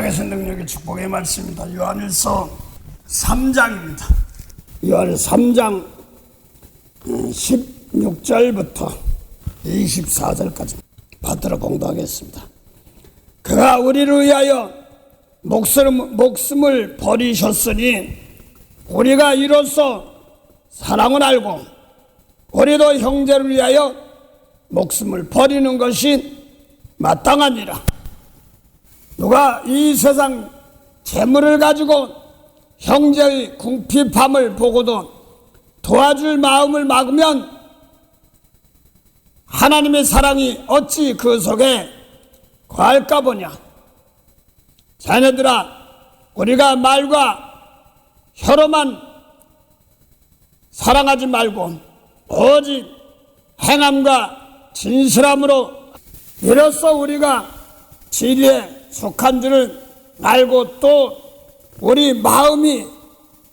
살아계신 능력의 축복의 말씀입니다. 요한일서 3장입니다. 요한일서 3장 16절부터 24절까지 받들어 공부하겠습니다. 그가 우리를 위하여 목숨을 버리셨으니 우리가 이로써 사랑을 알고 우리도 형제를 위하여 목숨을 버리는 것이 마땅하니라. 누가 이 세상 재물을 가지고 형제의 궁핍함을 보고도 도와줄 마음을 막으면 하나님의 사랑이 어찌 그 속에 거할까 보냐. 자네들아, 우리가 말과 혀로만 사랑하지 말고 오직 행함과 진실함으로 이로써 우리가 진리에 속한 줄을 알고 또 우리 마음이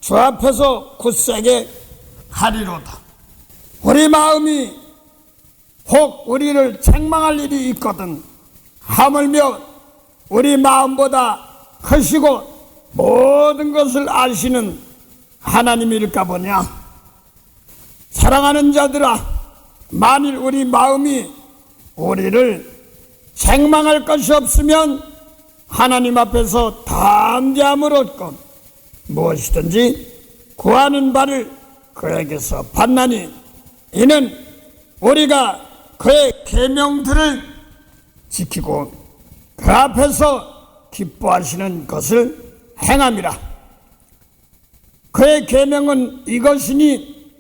주 앞에서 굳세게 하리로다. 우리 마음이 혹 우리를 책망할 일이 있거든 하물며 우리 마음보다 크시고 모든 것을 아시는 하나님일까 보냐. 사랑하는 자들아, 만일 우리 마음이 우리를 책망할 것이 없으면 하나님 앞에서 담대함을 얻고 무엇이든지 구하는 바를 그에게서 받나니 이는 우리가 그의 계명들을 지키고 그 앞에서 기뻐하시는 것을 행함이라. 그의 계명은 이것이니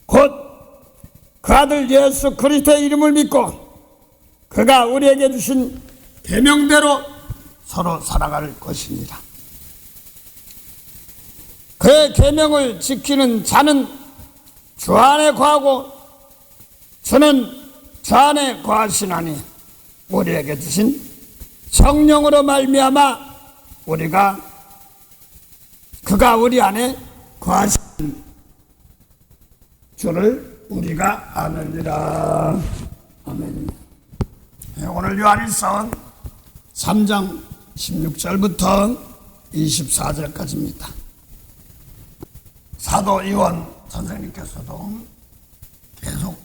곧 그 아들 예수 그리스도의 이름을 믿고 그가 우리에게 주신 계명대로 서로 살아갈 것입니다. 그의 계명을 지키는 자는 주 안에 거하고 주는 주 안에 거하시나니 우리에게 주신 성령으로 말미암아 그가 우리 안에 거하시는 주를 우리가 아느니라. 아멘. 오늘 요한일서 3장 16절부터 24절까지입니다. 사도 이원 선생님께서도 계속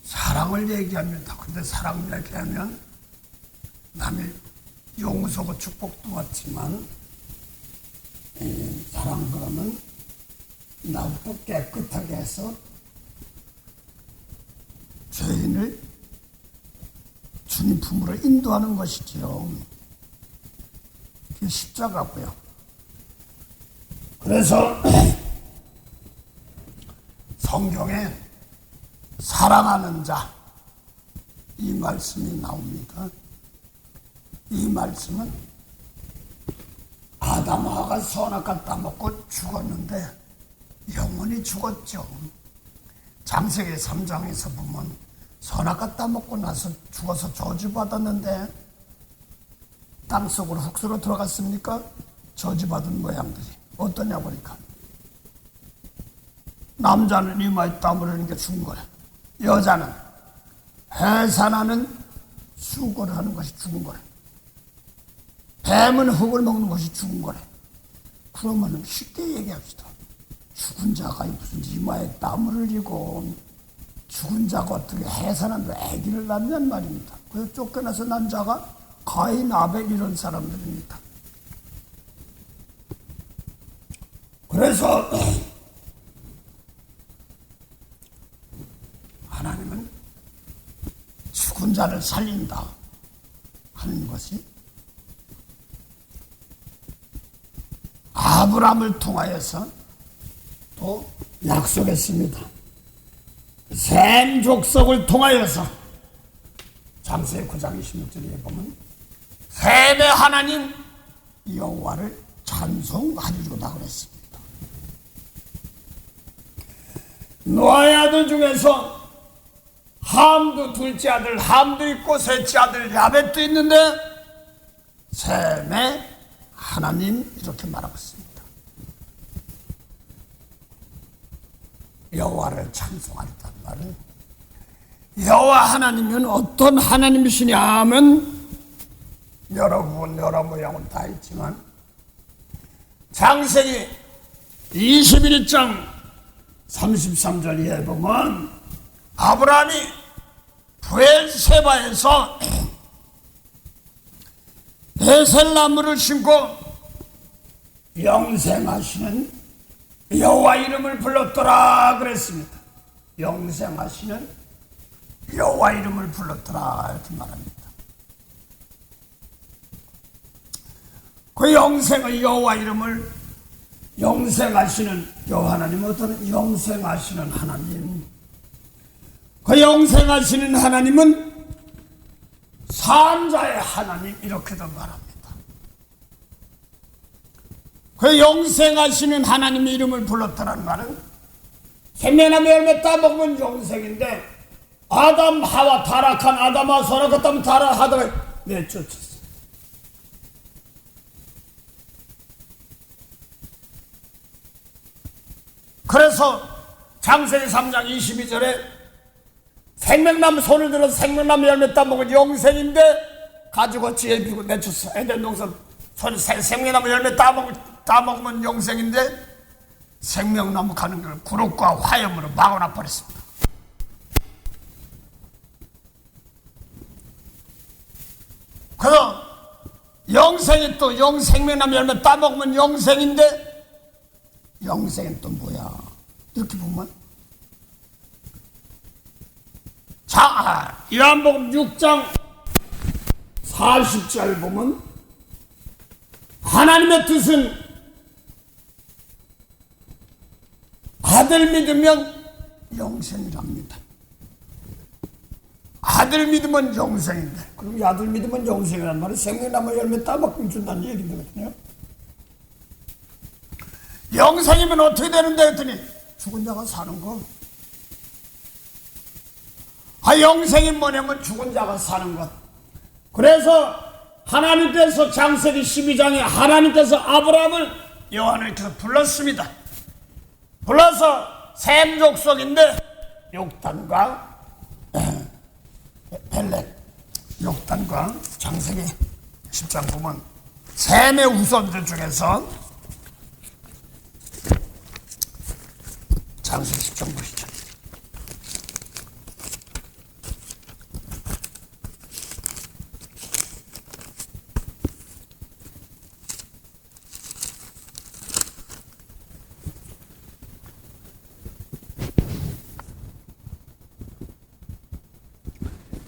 사랑을 얘기합니다. 근데 사랑을 얘기하면 남의 용서고 축복도 왔지만 사랑 그러면 나부터 깨끗하게 해서 죄인을 주님 품으로 인도하는 것이지요. 그게 십자가고요. 그래서 성경에 사랑하는 자 이 말씀이 나옵니다. 이 말씀은 아담하가 선악과 따먹고 죽었는데 영원히 죽었죠. 창세기 3장에서 보면 선악과 따먹고 나서 죽어서 저주받았는데 땅속으로 흙수로 들어갔습니까? 저주받은 모양들이 어떠냐 보니까 남자는 이마에 땀을 흘리는 게 죽은 거래. 여자는 해산하는 수고를 하는 것이 죽은 거래. 뱀은 흙을 먹는 것이 죽은 거래. 그러면 쉽게 얘기합시다. 죽은 자가 무슨 이마에 땀을 흘리고 죽은 자가 어떻게 해산한 아기를 낳냔 말입니다. 그래서 쫓겨나서 난 자가 가인, 아벨 이런 사람들입니다. 그래서 하나님은 죽은 자를 살린다 하는 것이 아브라함을 통하여서 또 약속했습니다. 셈 족속을 통하여서 창세기 9장 26절에 보면 셈의 하나님 여호와를 찬송하리로다 그랬습니다. 노아의 아들 중에서 함도 둘째 아들 함도 있고 셋째 아들 야벳도 있는데 셈의 하나님 이렇게 말하고 있습니다. 여호와를 찬송하리단 말을 여호와 하나님은 어떤 하나님이시냐 하면 여러 부분 여러 모양은 다 있지만 창세기 21장 33절에 보면 아브라함이 브엘세바에서 베셀나무를 심고 영생하시는 여호와 이름을 불렀더라 그랬습니다. 영생하시는 여호와 이름을 불렀더라 이렇게 말합니다. 그 영생의 여호와 이름을 영생하시는 여호와 하나님, 어떤 영생하시는 하나님, 그 영생하시는 하나님은 산자의 하나님 이렇게도 말합니다. 그 영생하시는 하나님의 이름을 불렀다는 말은 생명나무 열매 따먹으면 영생인데 아담 하와 타락한 아담 하와 선악했다면 타락하다가 내쫓았어요. 그래서 창세기 3장 22절에 생명나무 손을 들어서 생명나무 열매 따먹은 영생인데 가지고 지혜 비고 내쫓았어. 에덴 동산 생명나무 열매 따먹으면 영생인데 생명나무 가는 걸 구룩과 화염으로 막아놔 버렸습니다. 그래서 영생이 또 생명나무 열매 따먹으면 영생인데 영생은 또 뭐야? 이렇게 보면 요한복음 6장 40절 보면 하나님의 뜻은 아들 믿으면 영생이랍니다. 아들 믿으면 영생인데, 그럼 이 아들 믿으면 영생이란 말은 생명나무 열매 따먹으면 준다는 얘기거든요. 영생이면 어떻게 되는데 했더니 죽은 자가 사는 거. 영생이 뭐냐면 죽은 자가 사는 것. 그래서 하나님께서 창세기 12장에 하나님께서 아브라함을 여호와께서 불렀습니다. 불러서 셈 족속인데 욕단과 벨렉, 욕단과 창세기 10장 보면 셈의 후손들 중에서 창세기 10장 보시죠.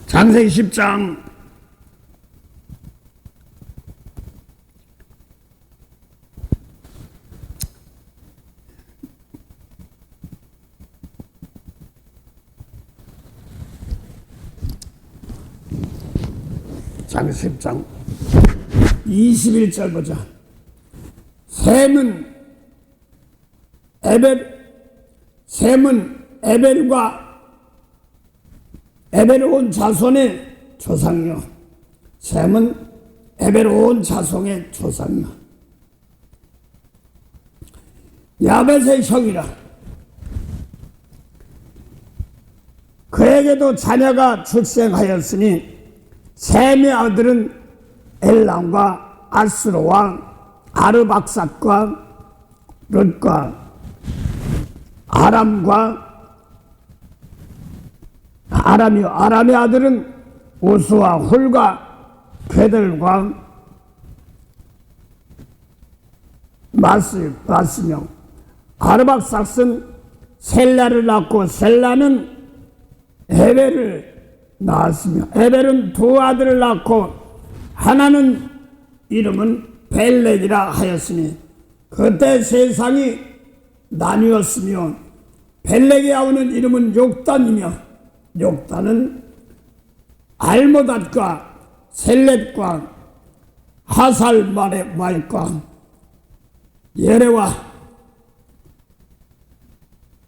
창세기 10장 21절 보자. 셈은 에벨과 에벨 온 자손의 조상이요. 셈은 에벨 온 자손의 조상이요. 야벳의 형이라. 그에게도 자녀가 출생하였으니 셈의 아들은 엘람과 아스로와 아르박삿과 롯과 아람과 아람이요. 아람의 아들은 우스와 훌과 괴들과 마스며 아르박삿은 셀라를 낳고 셀라는 에벨을 낳았으며 에벨은 두 아들을 낳고 하나는 이름은 벨렉이라 하였으니 그때 세상이 나뉘었으며 벨렉의 아우는 이름은 욕단이며 욕단은 알모닷과 셀렛과 하살말과 예레와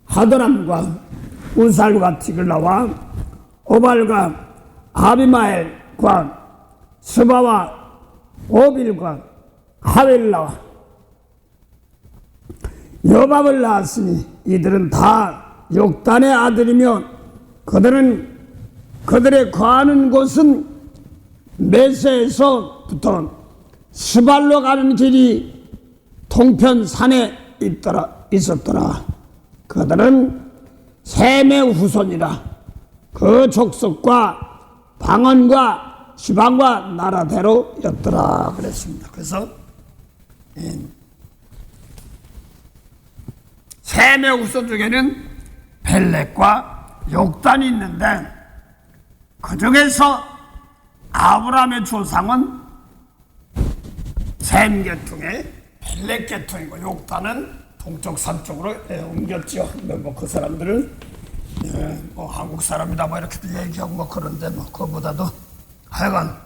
하드람과 우살과 티글라와 오발과 아비마엘과 스바와 오빌과 하벨라와 요밥을 낳았으니 이들은 다 욕단의 아들이며 그들의 거하는 곳은 메세에서 에서부터 스발로 가는 길이 동편 산에 있었더라. 그들은 셈의 후손이라. 그 족속과 방언과 지방과 나라대로였더라 그랬습니다. 그래서 셈의 후손 중에는 벨렉과 욕단이 있는데 그 중에서 아브라함의 조상은 셈 계통의 벨렉 계통이고 욕단은 동쪽 서쪽으로 옮겼죠. 뭐 그 사람들은 뭐 한국 사람이다 뭐 이렇게 얘기하고 뭐 그런데 뭐 그거보다도 하여간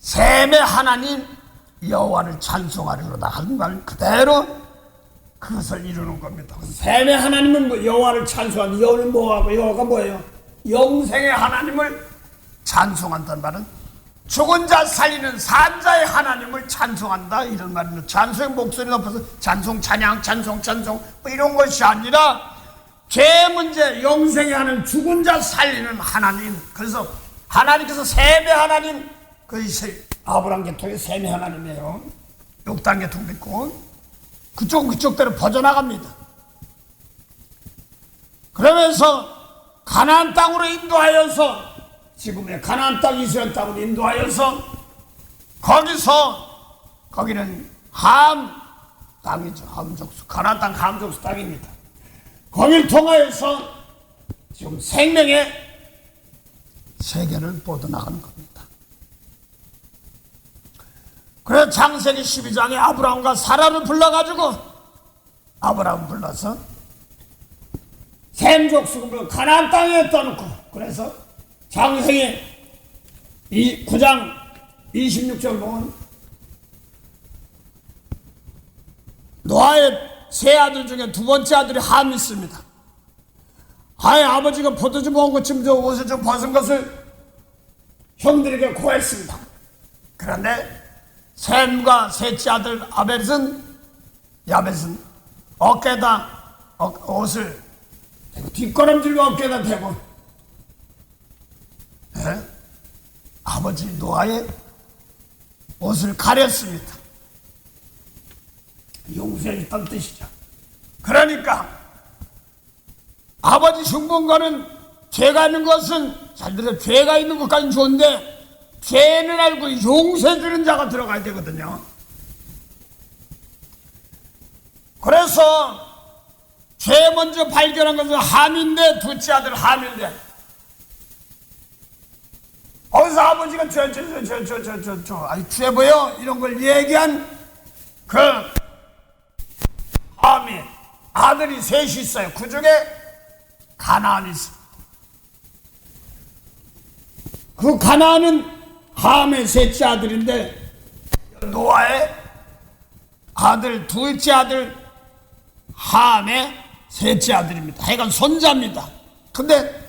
셈의 하나님 여호와를 찬송하리로다 하는 말 그대로 그것을 이루는 겁니다. 셈의 하나님은 뭐 여호와를 찬송하는 여호와는 뭐하고 여호와가 뭐예요? 영생의 하나님을 찬송한다는 말은 죽은 자 살리는 산자의 하나님을 찬송한다 이런 말입니다. 찬송의 목소리 높아서 찬송 찬양 찬송 뭐 이런 것이 아니라 죄 문제 영생의 하나님 죽은 자 살리는 하나님. 그래서 하나님께서 셈의 하나님 그 아브라함 계통의 셈의 하나님이에요. 욕단 계통도 있고 그쪽대로 퍼져나갑니다. 그러면서 가나안 땅으로 인도하여서 지금의 가나안 땅 이스라엘 땅으로 인도하여서 거기는 함 땅이죠. 함 족속 가나안 땅 함 족속 땅입니다. 거기를 통하여서 지금 생명의 세계를 뻗어나가는 겁니다. 그래서 창세기 12장에 아브라함과 사라를 불러가지고 아브라함 불러서 셈 족속을 가나안 땅에 떠놓고 그래서 창세기 9장 26절 보면 노아의 세 아들 중에 두 번째 아들이 함이 있습니다. 아버지가 포도주 먹은 것쯤 저 옷을 좀 벗은 것을 형들에게 고했습니다. 그런데 셈과 셋째 아들 야벳은 어깨에다 옷을 뒷걸음질로 어깨에다 대고 아버지 노아의 옷을 가렸습니다. 용서에 있던 뜻이죠. 그러니까 아버지 흉본과는 죄가 있는 것은 잘 들어 죄가 있는 것까지는 좋은데 죄는 알고 용서해 주는 자가 들어가야 되거든요. 그래서 죄 먼저 발견한 것은 함인데 둘째 아들 함인데 어디서 아버지가 아니 죄 보여 이런 걸 얘기한 그 함이 아들이 셋이 있어요. 그 중에 가나안이 있어요. 그 가나안은 함의 셋째 아들인데 노아의 아들 둘째 아들 함의 셋째 아들입니다. 하여간 손자입니다. 근데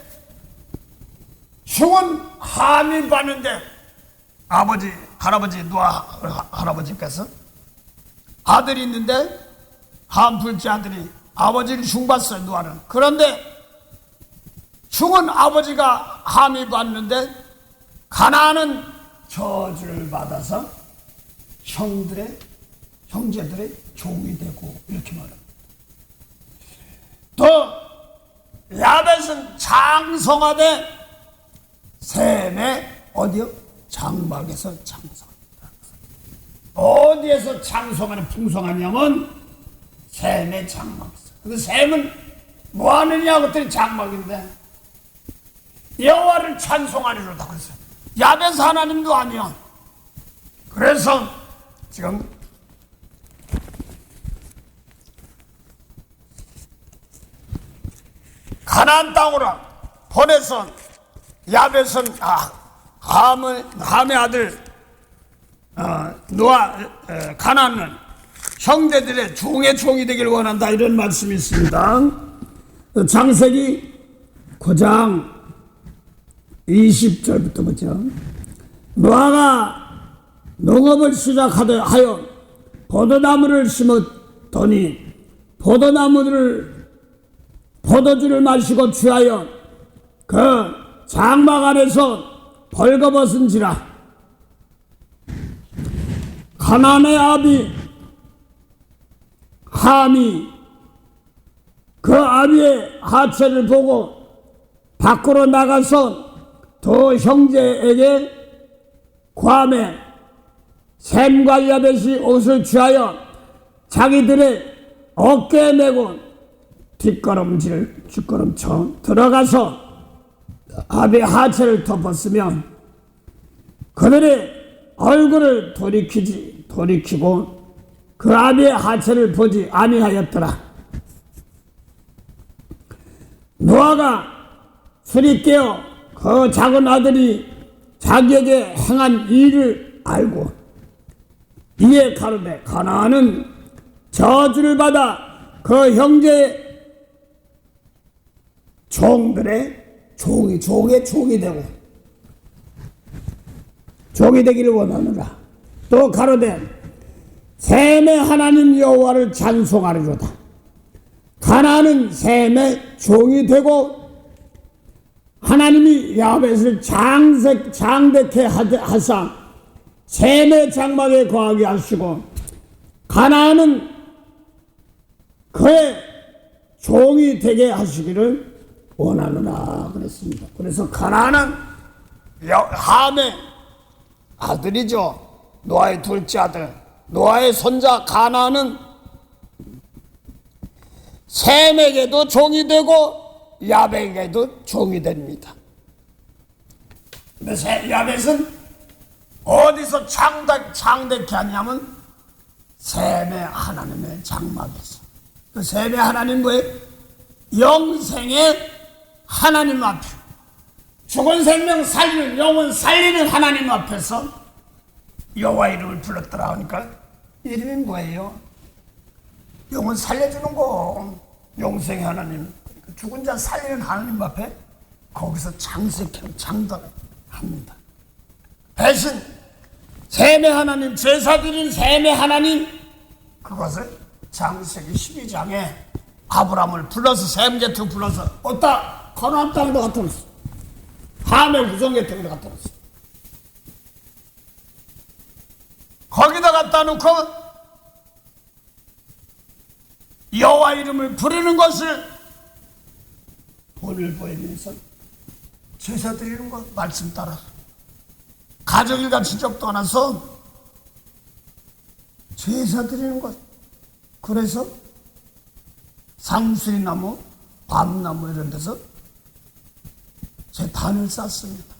흉은 함이 봤는데 할아버지 노아 할아버지께서 아들이 있는데 함 둘째 아들이 아버지를 흉봤어요. 노아는. 그런데 흉은 아버지가 함이 봤는데 가나안은 저주를 받아서 형제들의 종이 되고 이렇게 말합니다. 또 야벳은 장성하되 셈의 어디요? 장막에서 장성합니다. 어디에서 장성하는 풍성하냐면 셈의 장막에서. 그 셈은 뭐 하느냐 그랬더니 장막인데 여호와를 찬송하리로다 그랬어요. 야벳 하나님도 아니야. 그래서 지금 가나안 땅으로 보내서 야벳은 함의 아들 가나안은 형제들의 종의 종이 되기를 원한다 이런 말씀이 있습니다. 창세기 9장 20절부터 보죠. 노아가 농업을 시작하여 포도나무를 심었더니 포도나무를 포도주를 마시고 취하여 그 장막 안에서 벌거벗은지라. 가나안의 아비 함이 그 아비의 하체를 보고 밖으로 나가서 두 형제에게 괌에 샘과 야벳이 옷을 취하여 자기들의 어깨에 메고 뒷걸음쳐 들어가서 아비의 하체를 덮었으며 그들의 얼굴을 돌이키고 그 아비의 하체를 보지 아니하였더라. 노아가 술이 깨어 그 작은 아들이 자기에게 행한 일을 알고 이에 가로되 가나안은 저주를 받아 그 형제의 종들의 종이 되고 종이 되기를 원하노라. 또 가로되 셈의 하나님 여호와를 찬송하리로다. 가나안은 셈의 종이 되고 하나님이 야벳을 장대케 하사 셈의 장막에 거하게 하시고 가나안은 그의 종이 되게 하시기를 원하노라 그랬습니다. 그래서 가나안은 함의 아들이죠. 노아의 둘째 아들. 노아의 손자 가나안은 셈에게도 종이 되고 야벳에게도 종이 됩니다. 근데 야벳은 어디서 창대케 하냐면 셈의 하나님의 장막에서. 그 셈의 하나님 뭐예요? 영생의 하나님 앞에, 죽은 생명 살리는, 영혼 살리는 하나님 앞에서 여호와 이름을 불렀더라 하니까 이름이 뭐예요? 영혼 살려주는 거, 영생의 하나님, 죽은 자 살리는 하나님 앞에 거기서 장담합니다. 대신 셈의 하나님, 제사 드린 셈의 하나님, 그것을 창세기 12장에 아브라함을 불러서 셈게트 불러서 어디다 가나안 땅에다 갖다 놨어. 함의 우정계통에다 갖다 놨어. 거기다 갖다 놓고 여호와 이름을 부르는 것을 본을 보이면서 제사 드리는 것, 말씀 따라 가족일과 친척 떠나서 제사 드리는 것. 그래서 상수리나무, 밤나무 이런 데서 제 단을 쌓습니다.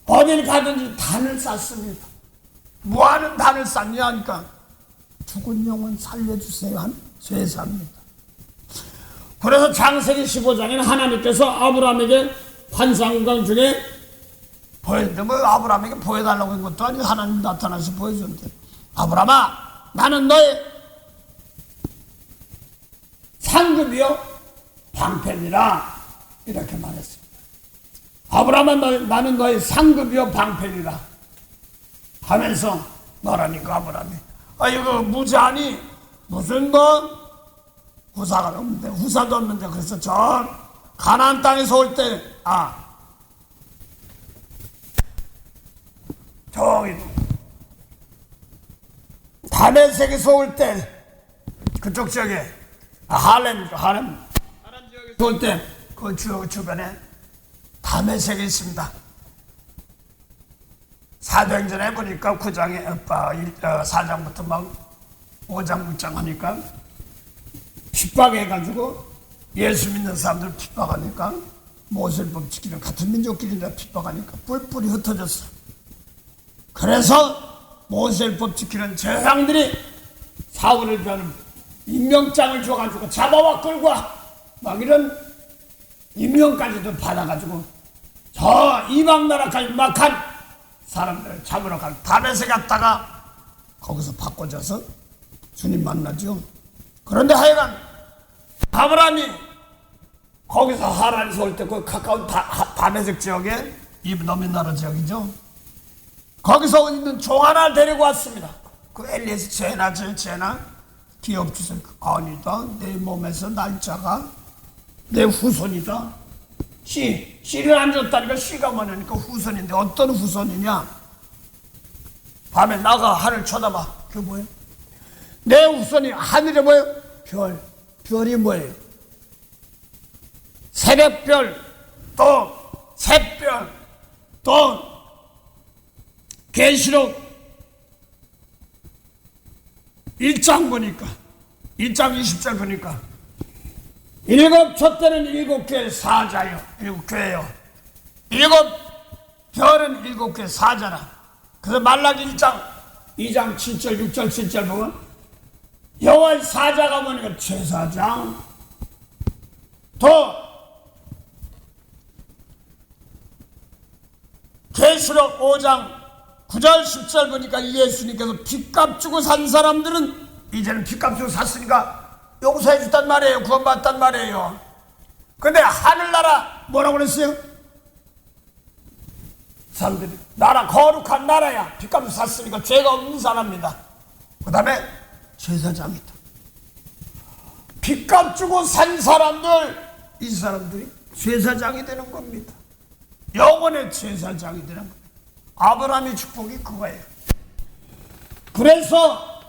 어딜 가든지 단을 쌓습니다. 뭐하는 단을 쌓냐 하니까 죽은 영혼 살려주세요 한 제사입니다. 그래서 창세기 15장에는 하나님께서 아브라함에게 환상광 중에 보여줬는데, 뭐 아브라함에게 보여달라고 한 것도 아니고 하나님 나타나서 보여줬는데, 아브라함아 나는 너의 상급이요 방편이라 이렇게 말했습니다. 아브라함아 나는 너의 상급이요 방편이라 하면서 말하니까 아브라함이 이거 무자니 무슨 뭐 후사가 없는데, 후사도 없는데, 그래서 저 가나안 땅에서 올 때 저기 다메섹에서 올 때 그쪽 지역에 하렘 지역에서 올 때 그 주변에 다메섹이 있습니다. 사도행전에 보니까 9장에 4장부터 막 5장 6장 하니까 핍박해가지고 예수 믿는 사람들 핍박하니까 모세법 지키는 같은 민족끼리 핍박하니까 뿔뿔이 흩어졌어. 그래서 모세법 지키는 제사장들이 사울을 변한 임명장을 줘가지고 잡아와 끌고 와. 막 이런 임명까지도 받아가지고 저 이방 나라까지 막 간 사람들을 잡으러 간 다메섹 갔다가 거기서 바꿔져서 주님 만나죠. 그런데 하여간 아브라함이 거기서 하란에서 올 때 그 가까운 다메섹 지역에 이브노미 나라 지역이죠. 거기서 있는 종 하나 데리고 왔습니다. 그 엘리에스 제나 기업 주세요. 아니다. 내 몸에서 날짜가 내 후손이다. 씨를 안 줬다니까 씨가 뭐냐니까 후손인데 어떤 후손이냐? 밤에 나가 하늘 쳐다봐. 그게 뭐예요? 내 후손이 하늘에 뭐예요? 별이 뭐예요? 새벽별, 또 샛별, 또 계시록 1장 보니까 1장 20절 보니까 일곱 촛대는 일곱 개의 사자요. 일곱 교회요. 일곱 별은 일곱 개의 사자라. 그래서 말라기 1장 2장 7절 6절 7절 보면 여호와의 사자가 뭐니까 제사장, 또 계시록 5장 9절 10절 보니까 예수님께서 빚값 주고 산 사람들은 이제는 빚값 주고 샀으니까 용서해 줬단 말이에요. 구원받았단 말이에요. 근데 하늘나라 뭐라고 그랬어요? 사람들이 나라 거룩한 나라야. 빚값 샀으니까 죄가 없는 사람입니다. 그 다음에 제사장이다. 빚값 주고 산 사람들, 이 사람들이 제사장이 되는 겁니다. 영원의 제사장이 되는 겁니다. 아브라함의 축복이 그거예요. 그래서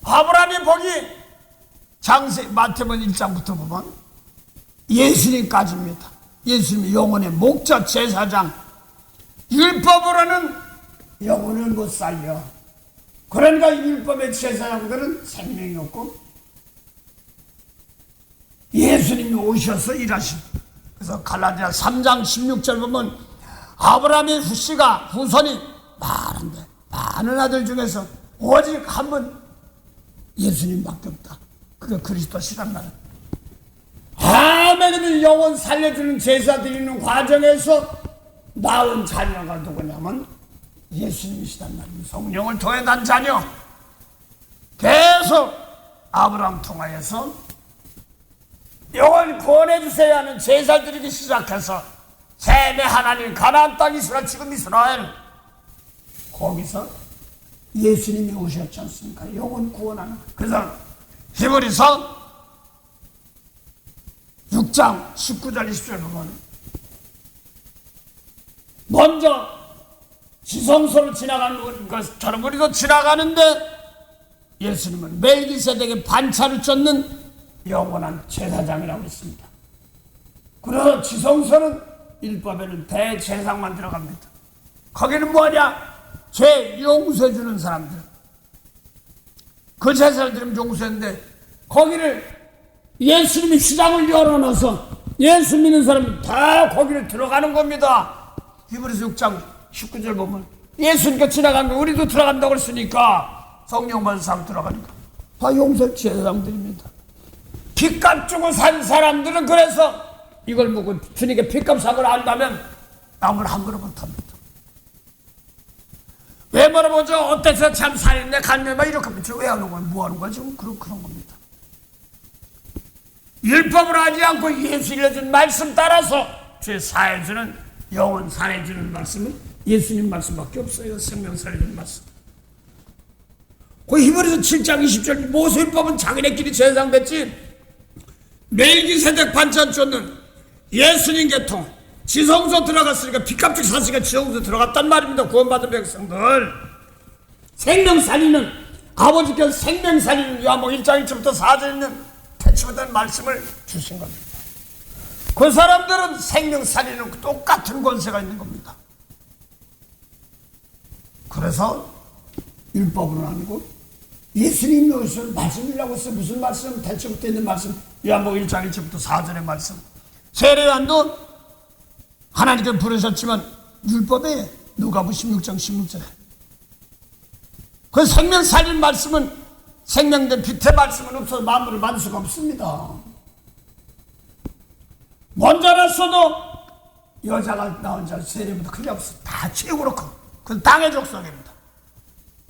아브라함의 복이 장세 마태복음 1장부터 보면 예수님까지입니다. 예수님이 영혼의 목자 제사장. 율법으로는 영혼을 못 살려. 그러니까 율법의 제사장들은 생명이 없고 예수님이 오셔서 일하신. 그래서 갈라디아 3장 16절 보면 아브라함의 후손이 많은데 많은 아들 중에서 오직 한 분 예수님밖에 없다. 그게 그리스도시란 말이야. 아멘. 영혼 살려주는 제사 드리는 과정에서 낳은 자녀가 누구냐면 예수님이시단 말입니다. 성령을 통해 난 자녀. 계속 아브라함 통하여서 영혼 구원해 주세요 하는 제사 드리기 시작해서 셈의 하나님 가나안 땅 이스라엘, 지금 이스라엘, 거기서 예수님이 오셨지 않습니까? 영혼 구원하는. 그래서 히브리서 6장 19절 20절 보면 먼저 지성소를 지나가는 것처럼 우리도 지나가는데 예수님은 멜기세덱의 반차를 쫓는 영원한 제사장이라고 했습니다. 그래서 지성소는 율법에는 대제사장만 들어갑니다. 거기는 뭐냐? 죄 용서해 주는 사람들. 그 제사를 드리면 용서했는데 거기를 예수님이 시장을 열어놔서 예수 믿는 사람이 다 거기를 들어가는 겁니다. 히브리서 6장 19절 보면 예수님께 지나간 거 우리도 들어간다고 그랬으니까 성령 받은 사람 들어가니까 다 용서 제사장들입니다. 빚값 주고 산 사람들은 그래서 이걸 보고 주님께 빚값 산 걸 안다면 남을 함부로 못합니다. 왜 물어보죠? 어때서 참 살인네 갔네 막 이렇게 왜 하는 거야? 뭐 하는 거야? 지금 그런 겁니다. 율법을 하지 않고 예수 일러준 말씀 따라서 죄 사해주는 영혼 살해주는 말씀은 예수님 말씀밖에 없어요. 생명 살해주는 말씀. 그 히브리서 7장 20절 모세율법은 자기네끼리 제사장 됐지 멜기세덱 반찬 쫓는 예수님 계통 지성소 들어갔으니까 빚값 주고 샀으니까 지성소 들어갔단 말입니다. 구원받은 백성들. 생명 살리는 아버지께서 생명 살리는 요한복음 1장 1절부터 4절 있는 태초된 말씀을 주신 겁니다. 그 사람들은 생명 살리는 똑같은 권세가 있는 겁니다. 그래서 율법으로는 아니고 예수님이 오셔서 말씀이라고 했어요. 무슨 말씀? 태초부터 있는 말씀. 요한복음 1장 1절부터 4절의 말씀. 세례요한도 하나님께 부르셨지만 율법에 누가복음 16장 16절에 그 생명 살린 말씀은 생명된 빛의 말씀은 없어서 만물을 만들 수가 없습니다. 먼저 났어도 여자가 나온 자 세례보다 크게 없어. 다 최고로 커. 그건 땅의 족속입니다.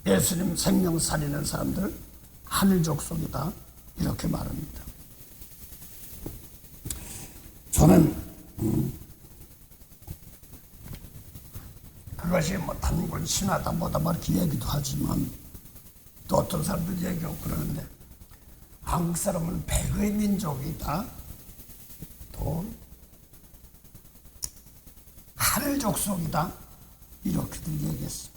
예수님 생명 살리는 사람들 하늘 족속이다 이렇게 말합니다. 저는 그것이 뭐 단군 신하다 뭐다 뭐 이렇게 얘기도 하지만 또 어떤 사람들 얘기하고 그러는데 한국 사람은 백의 민족이다. 또 하늘 족속이다. 이렇게들 얘기했습니다.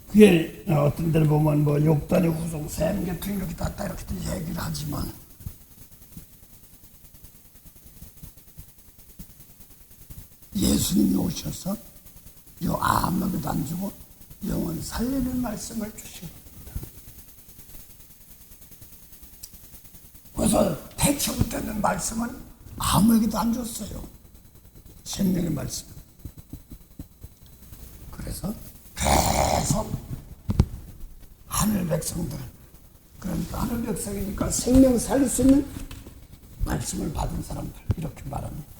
그게 어떤 데를 보면 뭐 욕단의 후손, 샘계통 이렇게 다 이렇게들 얘기를 하지만 예수님이 오셔서 요 아무에게도 안 주고 영원 살리는 말씀을 주신 겁니다. 그래서 태초부터 있는 말씀은 아무에게도 안 줬어요. 생명의 말씀. 그래서 계속 하늘 백성들, 그러니까 하늘 백성이니까 생명 살릴 수 있는 말씀을 받은 사람들, 이렇게 말합니다.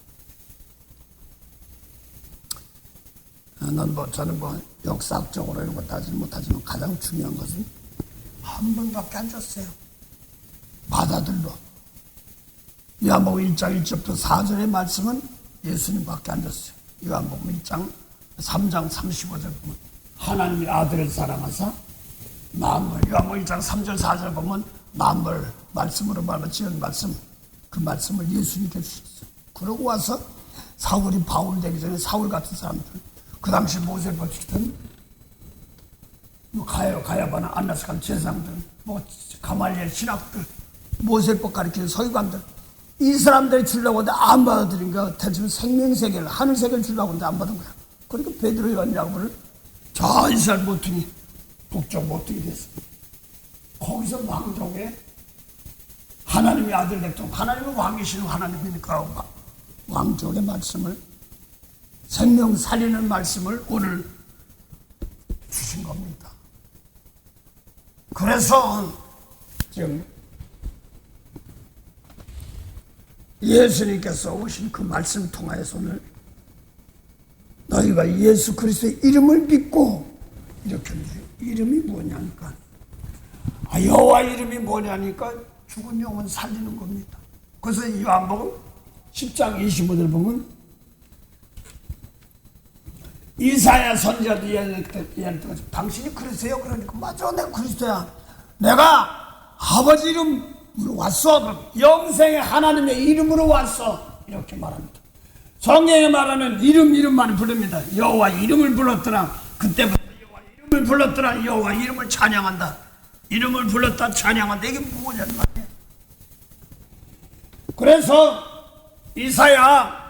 저는 역사학적으로 이런 거 따지는 못하지만 가장 중요한 것은 한 번밖에 안 줬어요. 바다들로. 요한복음 1장 1절부터 4절의 말씀은 예수님밖에 안 줬어요. 요한복음 1장 3장 35절 보면 하나님의 아들을 사랑하사 만물, 요한복음 1장 3절 4절 보면 만물 말씀으로 말하면 지은 말씀, 그 말씀을 예수님께 주셨어요. 그러고 와서 사울이 바울 되기 전에 사울 같은 사람들, 그 당시 모세를 지키던 가야바나 안나스 같은 제사장들, 가말리엘 신학들, 모세법 가르치는 서기관들, 이 사람들이 주려고 하는데 안 받아들이니까 대충 생명세계를, 하늘세계를 주려고 하는데 안 받은 거야. 그러니까 베드로 요한 야고보를 저 이스라엘 모퉁이, 북쪽 모퉁이 됐어. 거기서 왕족에 하나님의 아들 백성, 하나님은 왕이시는 하나님이니까 왕족의 말씀을, 생명 살리는 말씀을 오늘 주신 겁니다. 그래서 지금 예수님께서 오신 그 말씀 통하여서 오늘 너희가 예수 그리스도의 이름을 믿고, 이렇게 이름이 뭐냐니까, 여호와 이름이 뭐냐니까 죽은 영혼 살리는 겁니다. 그래서 요한복음 10장 25절 보면 이사야 선지자도 이야기했던 것처럼 당신이 그리스도예요. 그러니까 맞아, 내가 그리스도야. 내가 아버지 이름으로 왔어. 영생의 하나님의 이름으로 왔어. 이렇게 말합니다. 성경에 말하는 이름만 부릅니다. 여호와 이름을 불렀더라. 그때부터 여호와 이름을 불렀더라. 여호와 이름을 찬양한다. 이름을 불렀다 찬양한다. 이게 뭐냐는 말이에요. 그래서 이사야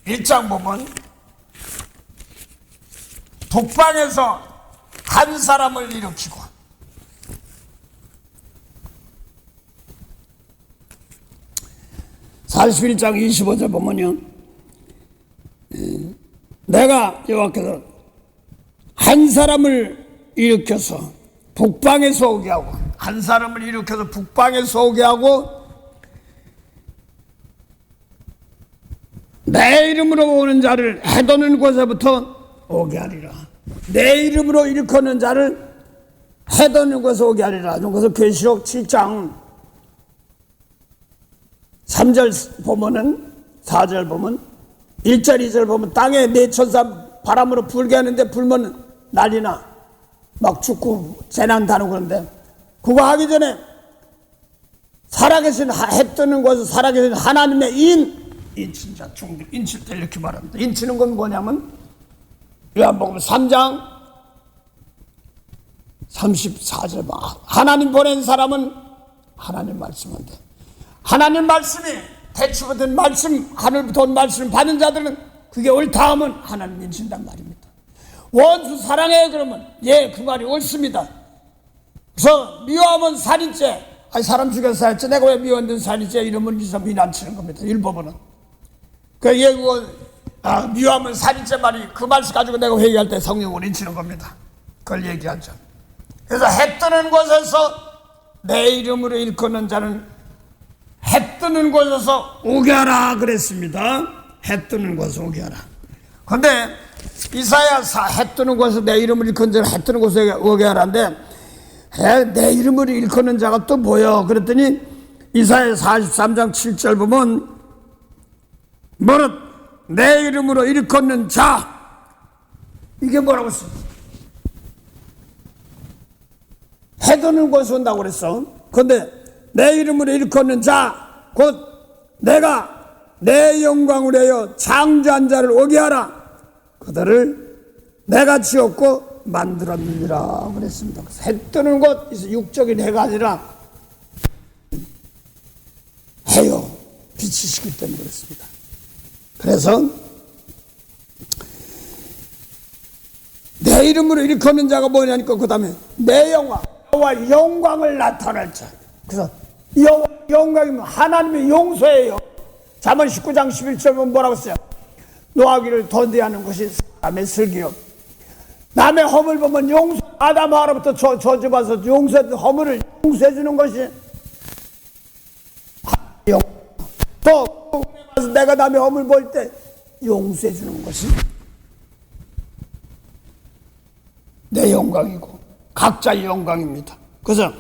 41장 보면 북방에서 한 사람을 일으키고, (41장 25절) 보면요, 내가 여호와께서 한 사람을 일으켜서 북방에서 오게 하고, 한 사람을 일으켜서 북방에서 오게 하고 내 이름으로 오는 자를 해도는 곳에부터 오게 하리라. 내 이름으로 일컫는 자를 해도는 곳에서 오게 하리라. 그래서 계시록 7장 3절 보면은, 4절 보면, 1절 2절 보면 땅에 내 천사 바람으로 불게 하는데 불면 난리나 막 죽고 재난 다루고 그러는데, 그거 하기 전에 살아계신, 해 뜨는 곳에서 살아계신 하나님의 인친 자 중들, 인칠 때 이렇게 말합니다. 인치는 건 뭐냐면 요한복음 3장 34절 하나님 보낸 사람은 하나님 말씀한데, 하나님 말씀이 대추부터 말씀, 하늘부터 온 말씀을 받은 자들은 그게 옳다 하면 하나님 인친단 말입니다. 원수 사랑해 그러면 그 말이 옳습니다. 그래서 미워하면 살인죄, 사람 죽여서 살인죄, 내가 왜 미워하는 살인죄 이러면 이 사람 인안치는 겁니다. 일법은. 미워하면 살인죄 말이, 그 말씀 가지고 내가 회개할 때 성령을 인치는 겁니다. 그걸 얘기하죠. 그래서 해 뜨는 곳에서 내 이름으로 일컫는 자는 해 뜨는 곳에서 오게 하라 그랬습니다. 해 뜨는 곳에서 오게 하라. 그런데 이사야 해 뜨는 곳에서 내 이름을 일컫는 자는 해 뜨는 곳에서 오게 하라인데, 내 이름으로 일컫는 자가 또 뭐요? 그랬더니 이사야 43장 7절 보면 뭐라 내 이름으로 일컫는 자, 이게 뭐라고 써? 해도는 곳에 온다고 그랬어. 그런데 내 이름으로 일컫는 자, 곧 내가 내 영광을 위하여 창조한 자를 오게 하라. 그들을 내가 지었고 만들었느니라 그랬습니다. 해 뜨는 곳, 육적인 해가 아니라 해요, 빛이시기 때문에 그렇습니다. 그래서 내 이름으로 일컫는 자가 뭐냐니까 그 다음에 내 여호와 영광을 나타낼 자. 그래서 여호와 영광이면 하나님의 용서예요. 잠언 19장 11절에 뭐라고 써요? 노하기를 더디하는 것이 사람의 슬기요. 남의 허물 보면 용서, 아담 하와로부터 저주받아서 허물을 용서해 주는 것이 또 내가 남의 허물 볼 때 용서해 주는 것이 내 영광이고 각자의 영광입니다. 그래서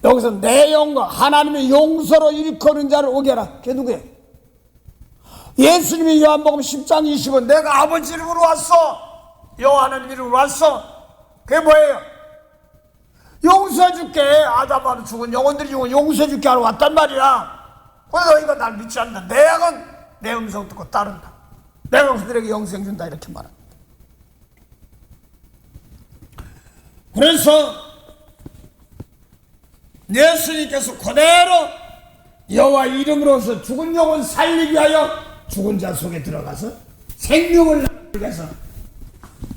여기서 내 영광, 하나님의 용서로 일컫는 자를 오게 하라. 그게 누구예요? 예수님이 요한복음 10장 20은 내가 아버지 이름으로 왔어, 여호와 하나님 이름으로 왔어. 그게 뭐예요? 용서해 줄게. 아담하고 죽은 영혼들이 죽은 용서해 줄게 하러 왔단 말이야. 그래서 너희가 날 믿지 않는다. 내 악은 내 음성 듣고 따른다. 내가 그들에게 영생 준다. 이렇게 말합니다. 그래서 예수님께서 그대로 여호와 이름으로서 죽은 영혼 살리기 위하여 죽은 자 속에 들어가서 생명을 나누기 위해서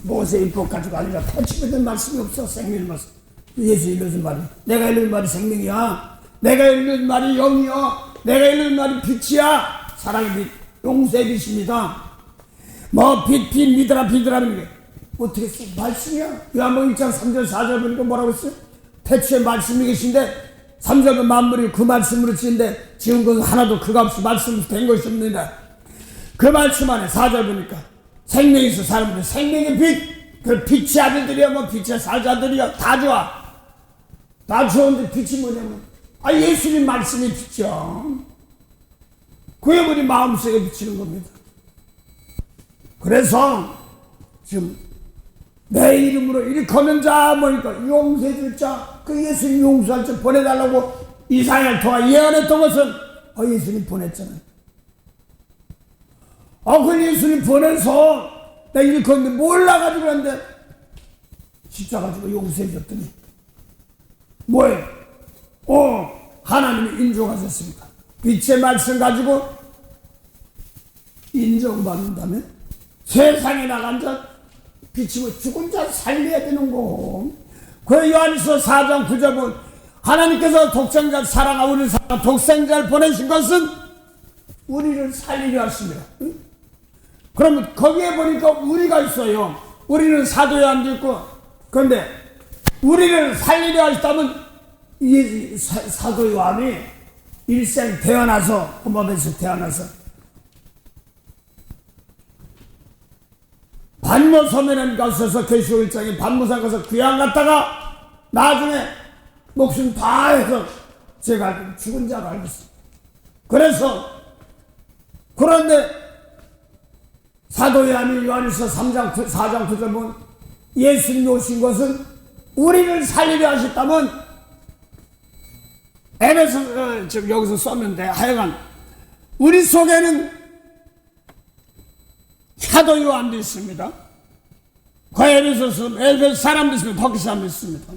모세 율법 가지고 아니라 터치받은 말씀이 없어. 생명의 말씀. 예수 읽는 말이, 내가 읽는 말이 생명이야. 내가 읽는 말이 영이야. 내가 읽는 말이 빛이야. 사랑의 빛, 용서의 빛입니다. 뭐 빛 믿으라 하는 게 어떻게 써? 말씀이야. 요한복음 1장 3절 4절 보니까 뭐라고 했어요? 태초에 말씀이 계신데 3절은 만물이 그 말씀으로 지은데 지은 것은 하나도 그가 없이 말씀으로 된 것이 없느니라. 그 말씀 안에 4절 보니까 생명이 있어. 사람들은 생명의 빛, 그 빛의 아들들이야, 뭐 빛의 살자들이야, 다 좋아. 다 좋은데 빛이 뭐냐면 예수님 말씀이 빛이야. 그게 우리 마음속에 비치는 겁니다. 그래서 지금 내 이름으로 일컫는 자, 뭐니까 용서해 줄 자, 그 예수님 용서할 자 보내달라고 이사야를 통해 예언했던 것은 예수님 보냈잖아요. 그 예수님 보내서 내가 일컫는데 몰라가지고 그런데 십자가 가지고 용서해 줬더니 뭐예요? 하나님이 인정하셨습니다. 빛의 말씀 가지고 인정받는다면 세상에 나간 자 비치고 죽은 자 살려야 되는 거. 그 요한일서 4장 9절 보면 하나님께서 독생자를 사랑하고 우리를 사랑하고 독생자를 보내신 것은 우리를 살리려 하십니다. 그러면 거기에 보니까 우리가 있어요. 우리는 사도 요한도 있고. 그런데 우리를 살리려 하셨다면 이 사도 요한이 일생 태어나서 홈밥에서 태어나서 반모섬에는 가셔서 계시록 1장에 반모섬 가서 귀양 갔다가 나중에 목숨 다 해서 제가 죽은 자가 알고 있어요. 그런데 사도 요한이 요한일서 3장 4장 9절 보면 예수님이 오신 것은 우리를 살리려 하셨다면 에베소 지금 여기서 썼는데 하여간 우리 속에는 사도 요한도 있습니다. 그 에베소 사람도 있습니다. 터키 사람도 있습니다.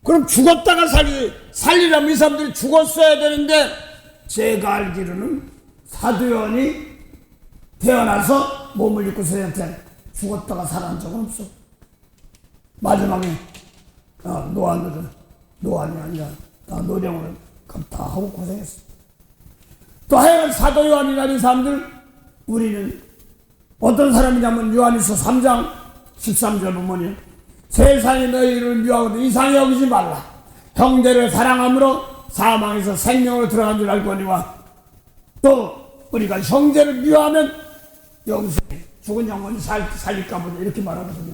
그럼 죽었다가 살리려면 이 사람들이 죽었어야 되는데 제가 알기로는 사도 요한이 태어나서 몸을 입고 세한테 죽었다가 살아난 적은 없어. 마지막에 노안이 아니라 다 노령을 다 하고 고생했어. 또 하여간 사도 요한이라는 사람들, 우리는 어떤 사람이냐면 요한일서 3장 13절 보면 세상이 너희를 미워하거든 이상히 여기지 말라. 형제를 사랑함으로 사망에서 생명으로 들어간 줄 알거니와 또 우리가 형제를 미워하면 영생에 죽은 영혼이 살릴까 보다 이렇게 말하거든요.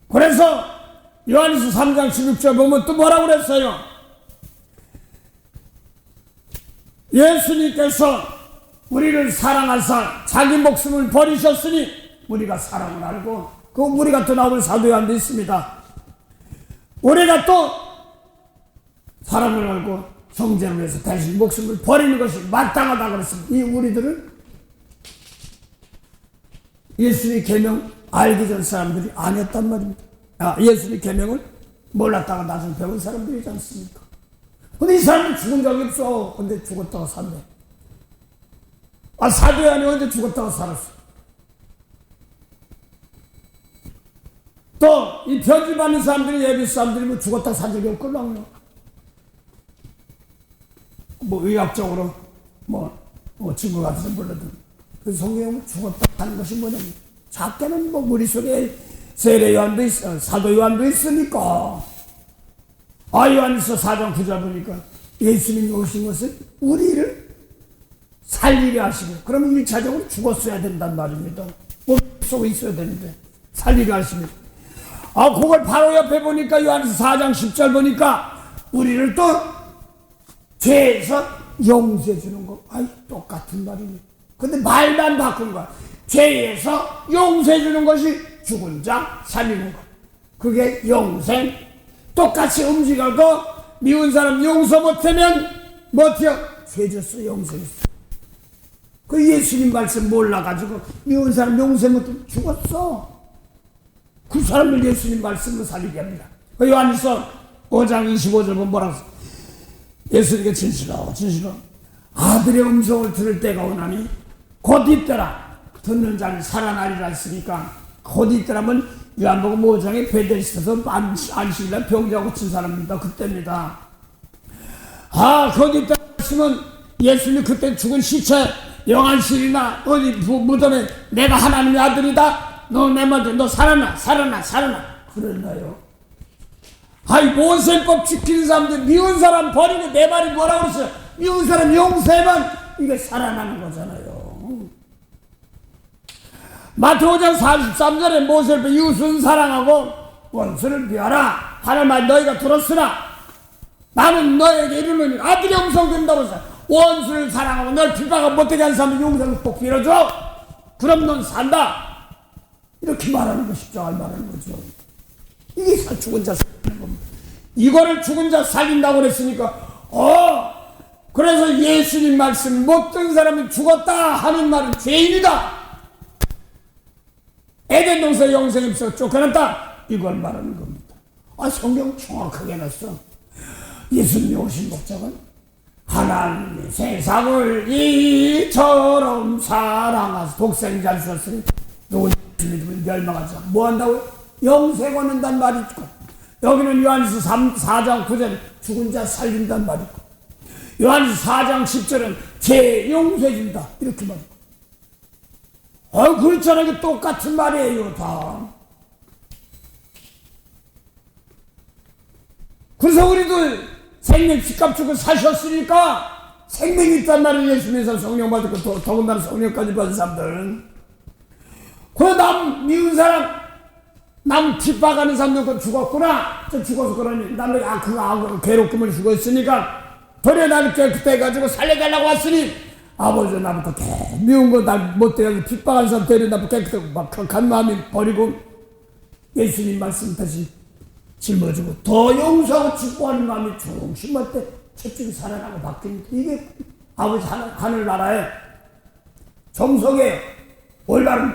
그래서 요한일서 3장 16절 보면 또 뭐라고 그랬어요? 예수님께서 우리를 사랑하사 자기 목숨을 버리셨으니 우리가 사랑을 알고 그 우리가 또 나오는 사도 요한도 있습니다. 우리가 또 사랑을 알고 형제를 위해서 대신 목숨을 버리는 것이 마땅하다 그랬습니다. 이 우리들은 예수님의 계명 알기 전 사람들이 아니었단 말입니다. 예수님의 계명을 몰랐다가 나중에 배운 사람들이지 않습니까? 근데 이 사람은 죽은 적이 없어. 근데 죽었다가 산대. 사도 요한이 언제 죽었다가 살았어? 또 이 편집하는 사람들이 예비 사람들이 뭐 죽었다가 산 적이 없걸랑요. 뭐 의학적으로 증거 같아서 몰라도 그 성경은 죽었다 하는 것이 뭐냐면 작게는 뭐 머릿속에 세례 요한도 있어, 사도 요한도 있으니까 요한일서 4장 9절 보니까 예수님이 오신 것은 우리를 살리게 하시고 그러면 1차적으로 죽었어야 된단 말입니다. 몸 속에 있어야 되는데 살리게 하시면 그걸 바로 옆에 보니까 요한일서 4장 10절 보니까 우리를 또 죄에서 용서해 주는 거. 똑같은 말이네. 근데 말만 바꾼 거야. 죄에서 용서해 주는 것이 죽은 자 살리는 거. 그게 영생. 똑같이 움직여도 미운 사람 용서 못하면 못해요. 죄 졌어, 용서했어. 그 예수님 말씀 몰라가지고 미운 사람 용서 못하면 죽었어. 그 사람을 예수님 말씀으로 살리게 합니다. 요한일서 5장 25절 보면 뭐라고 써? 예수님께 진실하오 아들의 음성을 들을 때가 오나니 곧 있더라. 듣는 자는 살아나리라 했으니까 곧 있더라면 요한복음 5장에 베데스다에서 안식일날 병자 고친 사람입니다. 그때입니다. 곧 있더라 했으면 예수님이 그때 죽은 시체 영안실이나 어디 무덤에 내가 하나님의 아들이다. 너 내 말대 너 살아나 그랬나요? 모세법 지키는 사람들 미운 사람 버리고 내 말이 뭐라고 그랬어요? 미운 사람 용서하면 이게 살아나는 거잖아요. 마태오 5장 43절에 모세를 이웃을 사랑하고 원수를 비하라 하는 말 너희가 들었으나 나는 너에게 이르노니 아들의 음성 듣는다고 해서 원수를 사랑하고 널 핍박을 못하게 하는 사람은 용서를 꼭 빌어줘. 그럼 넌 산다. 이렇게 말하는 거 십자가를 말하는 거죠. 이게 죽은 자 살리는 겁니다. 이거를 죽은 자 살린다고 그랬으니까 그래서 예수님 말씀 못 듣는 사람이 죽었다 하는 말은 죄인이다. 에덴 동산 영생이 없어 쫓겨났다. 이걸 말하는 겁니다. 성경 정확하게 놨어. 예수님이 오신 목적은 하나님이 세상을 이처럼 사랑하사 독생자를 주셨으니 누구 믿으면 멸망하지 않고 뭐 한다고요? 영생 얻는단 말이 있고 여기는 요한일서 4장 9절 죽은 자 살린단 말이 있고 요한일서 4장 10절은 죄 용서해 준다 이렇게 말이고 그렇잖아요. 이게 똑같은 말이에요 다. 그래서 우리도 생명 피값 주고 사셨으니까 생명이 있단 말이에요. 예수님에서 성령 받고 더군다나 성령까지 받은 사람들은. 그 남 미운 사람 남 핍박하는 사람도 죽었구나. 죽어서 그러니 나는 그거 괴롭힘을 주고 있으니까 도리어 나를 깨끗해가지고 살려달라고 왔으니 아버지 나부터 미운 거 날 못되게 핍박하는 사람 도리어 나부터 깨끗하고 막 간 마음이 버리고 예수님 말씀 다시 짊어지고 더 용서하고 축복하는 마음이 중심할 때 채찍이 살아나고 바뀌니까 이게 아버지 하늘나라의 정석에 올바른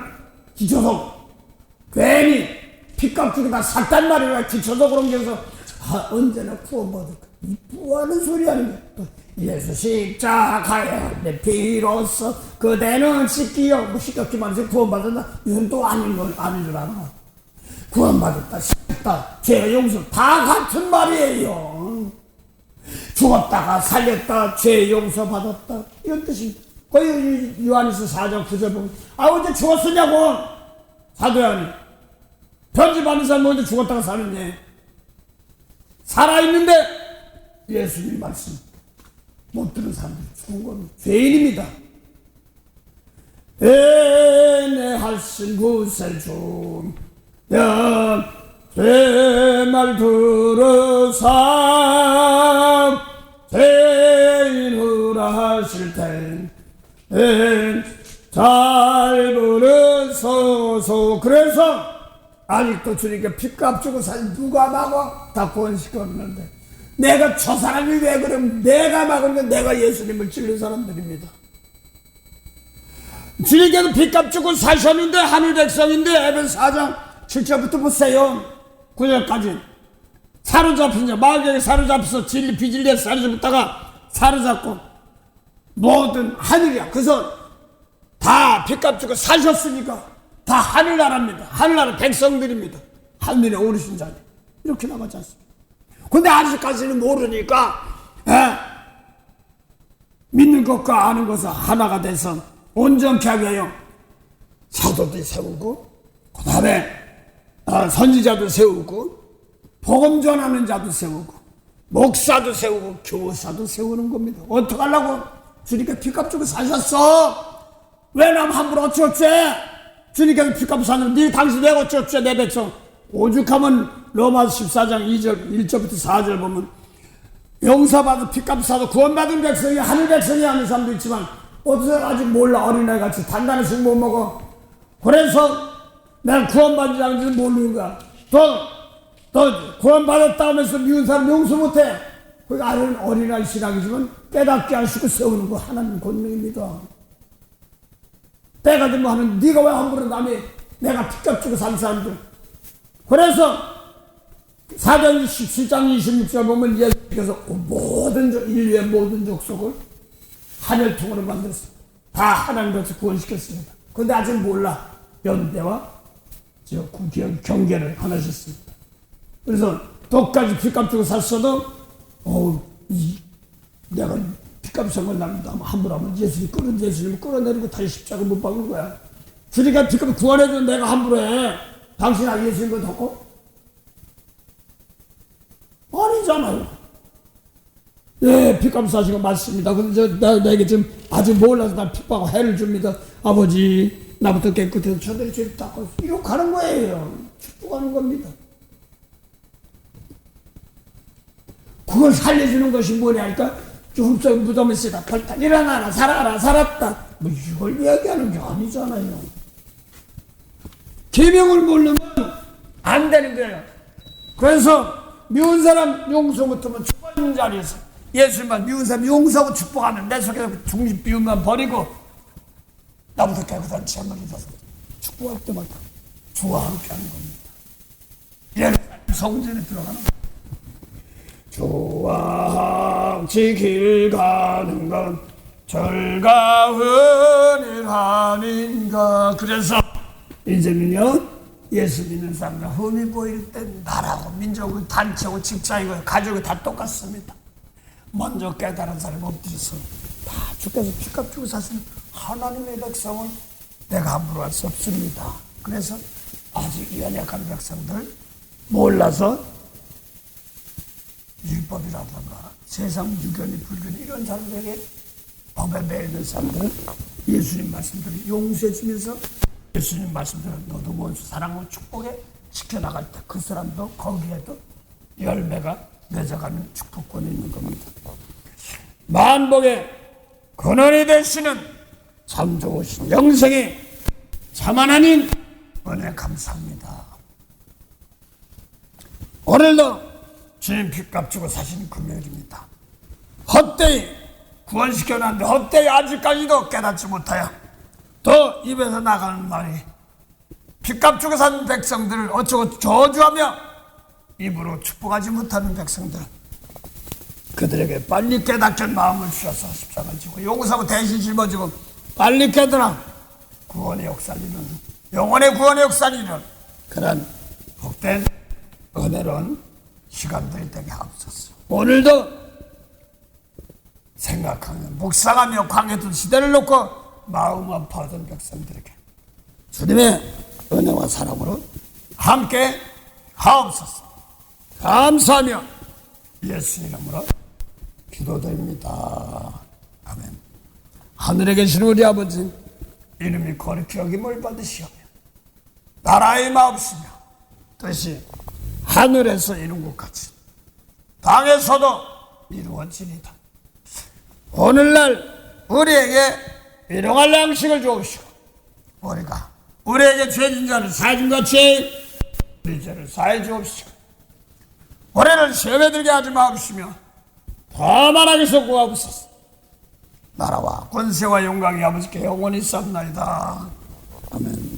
기초석 괜히 핏값 주고 다 샀단 말이야. 기초석으로 옮겨서 언제나 구원받을까 이 뭐하는 소리 하는 거야. 예수 십자가에 내 피로써 그대는 씻기요 씻겼기만 해서 구원받았나? 이건 또 아닌 줄 아나. 구원받았다 씻겼다 죄 용서 다 같은 말이에요. 죽었다가 살렸다 죄 용서 받았다 이런 뜻입니다. 거기 요한일서 4장 9절 보면 언제 죽었으냐고. 사도 요한이 편집하는 사람 언제 죽었다가 사느냐. 살아있는데 예수님 말씀 못 들은 사람들이 죽은 건 죄인입니다. 내 하신 구세주 죄말 들으사 죄인으라 하실 때 잘 부르소서. 그래서 아직도 주님께 핏값 주고 사실 누가 막아? 다 구원시켰는데 내가 저 사람이 왜 그러면 내가 막으면 내가 예수님을 찔린 사람들입니다. 주님께서 핏값 주고 사셨는데 하늘 백성인데 에베소 4장 7절부터 보세요. 9절까지 사로잡힌 자 마귀에게 사로잡혀서 진리 비진리에 사로잡다가 사로잡고 모든 하늘이야. 그래서 다 핏값 주고 사셨으니까 다 하늘나라입니다. 하늘나라 백성들입니다. 하늘에 오르신 자니 이렇게 나가지 않습니다. 근데 아직까지는 모르니까 믿는 것과 아는 것은 하나가 돼서 온전케 하게 하여 사도들 세우고 그 다음에 선지자도 세우고 복음 전하는 자도 세우고 목사도 세우고 교사도 세우는 겁니다. 어떡하려고? 주님께 핏값 주고 사셨어. 왜 남 함부로 어찌어째? 주님께서 핏값 사는 네 당신 내가 어찌어째 내 백성. 오죽하면 로마서 14장 2절 1절부터 4절 보면 용서받은 핏값 사도 구원받은 백성이 하늘 백성이 하는 사람도 있지만 어디서 아직 몰라. 어린아이같이 단단한 못 먹어. 그래서 내가 구원받은 자인지는 모르는 거야. 또 구원받았다 하면서 미운 사람 용서 못해. 그 아는 어린아이 신앙이지만 깨닫게 하시고 세우는 거 하나님 권능입니다. 때가 되면 하는 네가 왜 함부로 남이 내가 핏값 주고 산 사람들. 그래서 사도행 17장 26절 보면 예수께서 모든 인류의 모든 족속을 하늘통으로 만들었습니다. 다 하나님께서 구원시켰습니다. 그런데 아직 몰라. 연대와 경계를 하나셨습니다. 그래서 똑같이 핏값 주고 샀어도 내가 핏값 선걸 납니다. 함부로 하면 예수님 끌어내리고 다시 십자가 못 박은 거야. 주니까 핏값 구원해준 내가 함부로 해. 당신 예수님을 덮고? 아니잖아요. 예, 핏값 사신 거 맞습니다. 근데 내게 지금 아직 몰라서 나 핍박하고 해를 줍니다. 아버지, 나부터 깨끗해서 저들이 죄를 닦고 이렇게 하는 거예요. 축복하는 겁니다. 그걸 살려주는 것이 뭐냐니까 훔쳐 무덤에 쓰다 벌타 일어나라 살아라 살았다 뭐 이걸 이야기하는 게 아니잖아요. 계명을 모르면 안 되는 거예요. 그래서 미운 사람 용서 못하면 죽는 자리에서 예수님만 미운 사람 용서하고 축복하면 내 속에서 중립 비움만 버리고 나부터 깨끗한 죄를 입어서 축복할 때마다 주와 함께하는 겁니다. 얘는 성전에 들어가는 거예요. 주와 함께 길 가는 건 즐거운 일 아닌가. 그래서 이제는요 예수 믿는 사람들 흠이 보일 때 나라고 민족은 단체고 직장이고 가족이 다 똑같습니다. 먼저 깨달은 사람이 엎드려서 다 주께서 핏값 주고 사신 하나님의 백성을 내가 함부로 할 수 없습니다. 그래서 아직 연약한 백성들 몰라서 율법이라든가 세상 유견이 불견이 이런 사람들에게 법에 매이는 사람들은 예수님 말씀대로 용서해 주면서 예수님 말씀대로 너도 원수 사랑하고 축복에 지켜나갈 때 그 사람도 거기에도 열매가 맺어가는 축복권이 있는 겁니다. 만복의 근원이 되시는 참 좋으신 영생의 참 하나님 은혜 감사합니다. 오늘도 주님 핏값 주고 사신 금요일입니다. 헛되이 구원시켜놨는데 헛되이 아직까지도 깨닫지 못하여 또 입에서 나가는 말이 핏값 주고 산 백성들을 어쩌고 저주하며 입으로 축복하지 못하는 백성들 그들에게 빨리 깨닫게 마음을 주셔서 십자가를 지고 용서하고 대신 짊어지고 빨리 깨달아 구원의 역사를 이루는 영원의 구원의 역사를 이루는 그런 복된 은혜로운 시간들이 되게 하옵소서. 오늘도 생각하며 묵상하며 광야던 시대를 놓고 마음 아파하던 백성들에게 주님의 은혜와 사랑으로 함께 하옵소서. 감사하며 예수 이름으로 기도드립니다. 아멘. 하늘에 계신 우리 아버지 이름이 거룩히 여김을 받으시오며 나라의 마옵시며 뜻이 하늘에서 이룬 것 같이 땅에서도 이루어지리다. 오늘날 우리에게 일용할 양식을 주옵시고 우리가 우리에게 죄진 자를 사해 준 같이 우리 죄를 사해 주옵시고 우리를 시험에 들게 하지 마옵시며 다만 악에서 구하옵소서. 나라와 권세와 영광이 아버지께 영원히 쌉나이다. 아멘.